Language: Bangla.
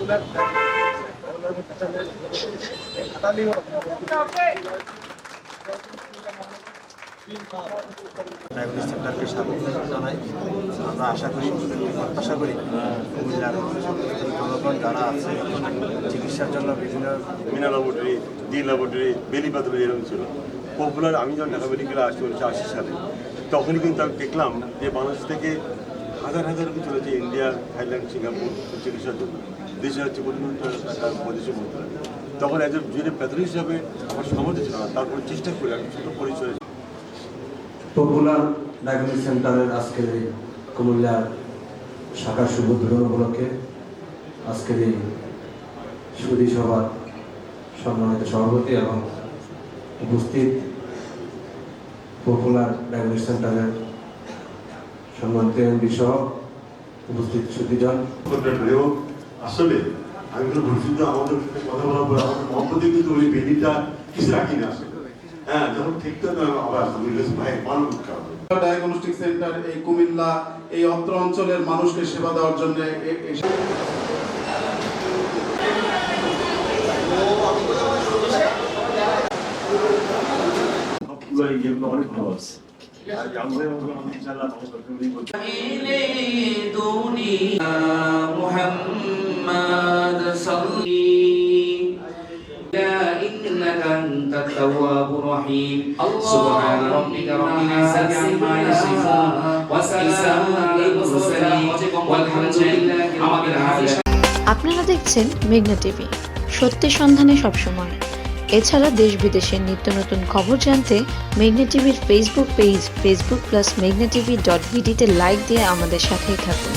ডায়াগনস্টিক সেন্টারকে স্বাগত জানাই। আমরা আশা করি, প্রত্যাশা করি কুমিল্লার জনগণ যারা আছে চিকিৎসার জন্য বিভিন্ন মিনা ল্যাবরেটরি, ডি ল্যাবরেটরি, বেলি পাথরি এরকম ছিল পপুলার। আমি যখন ঢাকা মেডিকেলে আসছি 1980 সালে, তখনই কিন্তু আমি দেখলাম যে বাংলাদেশ থেকে হাজার হাজার রোগী চলেছে ইন্ডিয়া, থাইল্যান্ড, সিঙ্গাপুর চিকিৎসার জন্য। দেশে হচ্ছে কোটি কোটি টাকা বৈদেশিক মুদ্রা। তখন একজন জুনিয়র প্যাথরি হিসাবে আমার সামর্থ্য ছিল না, তারপরে চেষ্টা করি আমি ছোটো পরিচয়। পপুলার ডায়াগনস্টিক সেন্টারের আজকের এই কুমিল্লার শাখার শুভ উদ্বোধন উপলক্ষে আজকের এই সুধী সভার সম্মানিত সভাপতি এবং উপস্থিত পপুলার ডায়াগনস্টিক সেন্টারের সম্মানিত এমডি সহ উপস্থিত সুধীজন। আসলে আমি তো বলছি যে আমাদের কথা বলার পর আমাদের মহব্বতে কিন্তু ওই বেদিটা কিছু রাখি না আসলে। হ্যাঁ, যখন ঠিক তো আবার ভাই মানব ডায়াগনস্টিক সেন্টার এই কুমিল্লা এই অত্র অঞ্চলের মানুষকে সেবা দেওয়ার জন্য অনেক ভালো আছে। إنك أنت التواب الرحيم سبحان ربك رب العزة عما يصفون وسلام على المرسلين والحمد لله رب العالمين। আপনারা দেখছেন মেঘনা টিভি, সত্যি সন্ধানে সবসময়। এছাড়া দেশ বিদেশের নিত্য নতুন খবর জানতে মেঘনা টিভির ফেসবুক পেজ facebook+meghna tv.bd তে লাইক দিয়ে আমাদের সাথেই থাকুন।